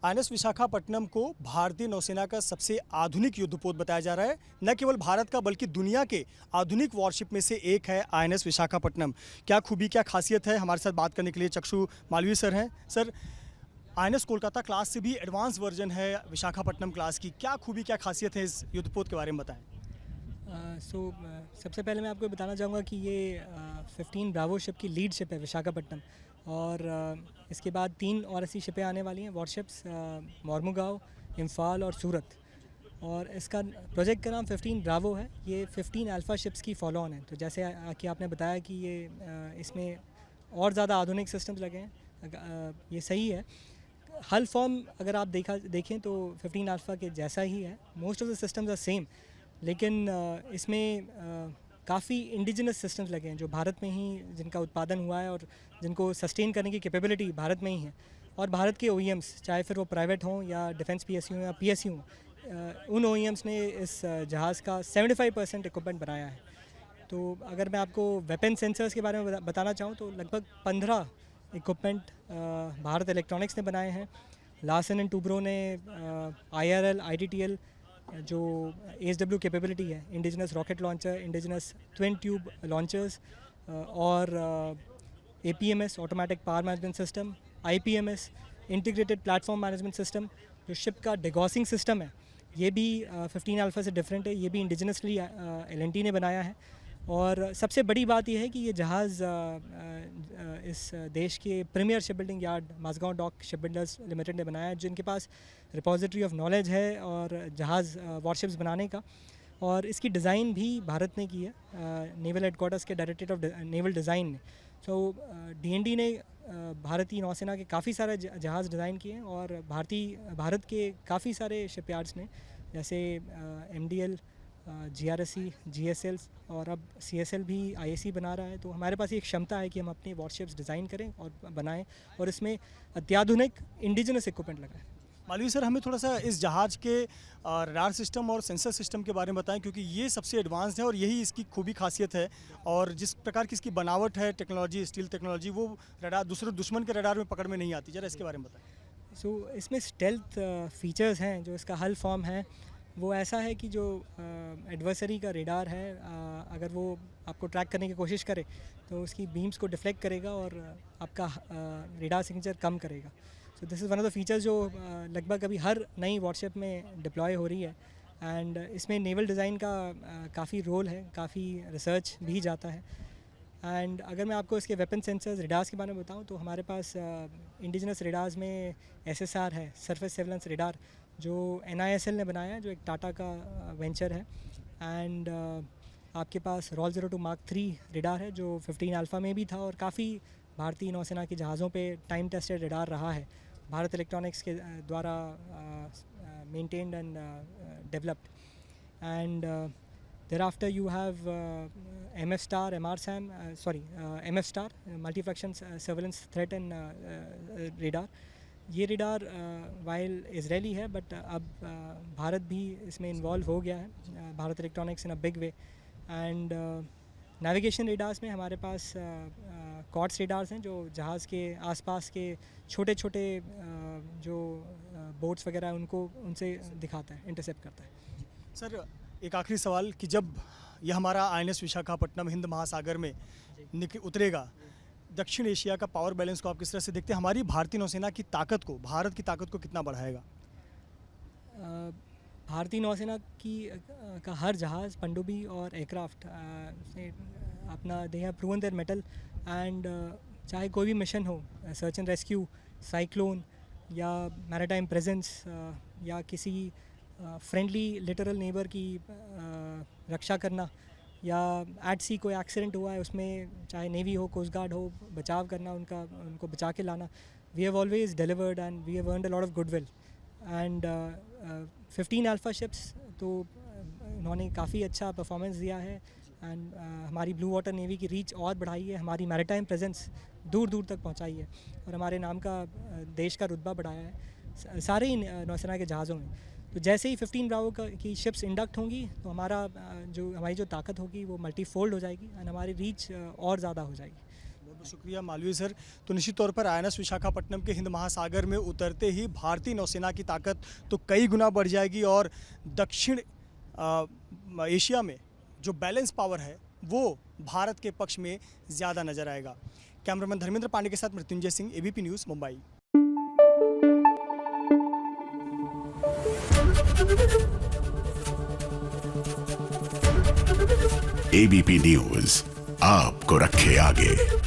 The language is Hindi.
आईएनएस विशाखापट्टनम को भारतीय नौसेना का सबसे आधुनिक युद्धपोत बताया जा रहा है। न केवल भारत का बल्कि दुनिया के आधुनिक वॉरशिप में से एक है आईएनएस विशाखापट्टनम। क्या खूबी क्या खासियत है, हमारे साथ बात करने के लिए चक्षु मालवीय सर हैं। सर, आईएनएस कोलकाता क्लास से भी एडवांस वर्जन है विशाखापट्टनम क्लास की, क्या खूबी क्या खासियत है इस युद्धपोत के बारे में बताएं। सबसे पहले मैं आपको बताना चाहूँगा कि ये 15 ब्रावो शिप की लीड शिप है विशाखापट्टनम। और इसके बाद 3 और ऐसी शिपें आने वाली हैं वॉरशिप्स, मोरमुगांव, इम्फाल और सूरत। और इसका प्रोजेक्ट का नाम 15 ब्रावो है। ये 15 अल्फ़ा शिप्स की फॉलो ऑन है। तो जैसे कि आपने बताया कि ये इसमें और ज़्यादा आधुनिक सिस्टम्स लगे हैं, ये सही है। हल फॉर्म अगर आप देखें तो 15 अल्फ़ा के जैसा ही है। Most of the systems are same, लेकिन इसमें काफ़ी इंडिजिनस सिस्टम्स लगे हैं जो भारत में ही जिनका उत्पादन हुआ है और जिनको सस्टेन करने की कैपेबिलिटी भारत में ही है। और भारत के OEMs, चाहे फिर वो प्राइवेट हों या डिफेंस PSU या PSU हों, उन OEMs ने इस जहाज़ का 75% इक्विपमेंट बनाया है। तो अगर मैं आपको वेपन सेंसर्स के बारे में बताना चाहूँ तो लगभग 15 इक्विपमेंट भारत इलेक्ट्रॉनिक्स ने बनाए हैं। लार्सन एंड टूब्रो ने IRL, ITTL जो ASW कैपेबिलिटी है, indigenous rocket launcher, indigenous twin tube launchers, और APMS automatic power management system, IPMS integrated platform management system, जो शिप का डिगॉसिंग सिस्टम है, ये भी 15 अल्फ़ा से डिफरेंट है। ये भी इंडिजिनसली LNT ने बनाया है। और सबसे बड़ी बात यह है कि ये जहाज़ इस देश के premier ship building yard Mazagaon dock ship builders limited ने बनाया है, जिनके पास रिपोजिटरी ऑफ नॉलेज है और जहाज़ वॉरशिप्स बनाने का। और इसकी डिज़ाइन भी भारत ने की है, नेवल हेडक्वार्टर्स के डायरेक्टरेट ऑफ नेवल डिज़ाइन ने। सो DND ने भारतीय नौसेना के काफ़ी सारे जहाज़ डिज़ाइन किए हैं, और भारत के काफ़ी सारे शिपयार्ड्स ने, जैसे MDL, GRSE, GSL और अब CSL भी IAC बना रहा है। तो हमारे पास ये क्षमता है कि हम अपने वॉरशिप्स डिज़ाइन करें और बनाएं, और इसमें अत्याधुनिक इंडिजिनस इक्विपमेंट लगाएं। मालवीय सर, हमें थोड़ा सा इस जहाज़ के रडार सिस्टम और सेंसर सिस्टम के बारे में बताएं, क्योंकि ये सबसे एडवांस्ड है और यही इसकी खूबी खासियत है। और जिस प्रकार की इसकी बनावट है, टेक्नोलॉजी, स्टील टेक्नोलॉजी, वो रडार दूसरे दुश्मन के रडार में पकड़ में नहीं आती। जरा इसके बारे में बताएं। इसमें स्टेल्थ फीचर्स हैं। जो इसका हल फॉर्म है वो ऐसा है कि जो एडवर्सरी का रेडार है, अगर वो आपको ट्रैक करने की कोशिश करे तो उसकी बीम्स को डिफ्लेक्ट करेगा और आपका रेडार सिग्नेचर कम करेगा। So this is one of the features जो लगभग अभी हर नई वॉरशिप में डिप्लॉय हो रही है। एंड इसमें नेवल डिज़ाइन का काफ़ी रोल है, काफ़ी रिसर्च भी जाता है। एंड अगर मैं आपको इसके वेपन सेंसर्स रेडार्स के बारे में बताऊं तो हमारे पास इंडिजिनस रेडार्स में SSR है, सरफेस सर्वेलेंस रेडार, जो NISL ने बनाया है, जो एक टाटा का वेंचर है। एंड आपके पास ROL 02 Mark 3 रेडार है, जो 15 अल्फ़ा में भी था और काफ़ी भारतीय नौसेना के जहाज़ों पे टाइम टेस्टेड रेडार रहा है, भारत इलेक्ट्रॉनिक्स के द्वारा maintained and developed. And thereafter you have MF Star, MF Star, multi-fraction surveillance threat and radar। ये रेडार वाइल इजरायली है, बट अब भारत भी इसमें इन्वॉल्व हो गया है, Bharat electronics in a big way. And navigation radars में हमारे पास कॉर्ड्स रेडार्स हैं, जो जहाज़ के आसपास के छोटे छोटे जो बोट्स वगैरह हैं उनको उनसे दिखाता है, इंटरसेप्ट करता है। सर, एक आखिरी सवाल कि जब यह हमारा INS विशाखापट्टनम हिंद महासागर में उतरेगा, दक्षिण एशिया का पावर बैलेंस को आप किस तरह से देखते हैं? हमारी भारतीय नौसेना की ताकत को, भारत की ताकत को कितना बढ़ाएगा? भारतीय नौसेना का हर जहाज़, पनडुब्बी और एयरक्राफ्ट से अपना they have proven their mettle. And चाहे कोई भी मिशन हो, सर्च एंड रेस्क्यू, साइक्लोन या मैरीटाइम प्रेजेंस, या किसी फ्रेंडली लिटरल नेबर की रक्षा करना, या एट सी कोई एक्सीडेंट हुआ है उसमें, चाहे नेवी हो, कोस्ट गार्ड हो, बचाव करना, उनको बचा के लाना, we have always delivered and we have earned a lot of goodwill. And 15 alpha ships तो उन्होंने काफ़ी अच्छा परफॉर्मेंस दिया है। एंड हमारी ब्लू वाटर नेवी की रीच और बढ़ाई है, हमारी मैरीटाइम प्रेजेंस दूर दूर तक पहुंचाई है, और हमारे नाम का देश का रुतबा बढ़ाया है सारे ही नौसेना के जहाज़ों में। तो जैसे ही 15 ब्रावो की शिप्स इंडक्ट होंगी तो हमारी जो ताकत होगी वो मल्टीफोल्ड हो जाएगी, एंड हमारी रीच और ज़्यादा हो जाएगी। बहुत शुक्रिया मालवीय सर। तो निश्चित तौर पर INS विशाखापट्टनम के हिंद महासागर में उतरते ही भारतीय नौसेना की ताकत तो कई गुना बढ़ जाएगी और दक्षिण एशिया में जो बैलेंस पावर है वो भारत के पक्ष में ज़्यादा नजर आएगा। कैमरामैन धर्मेंद्र पांडे के साथ Mrityunjay Singh, ABP news, Mumbai. ABP news आपको रखे आगे।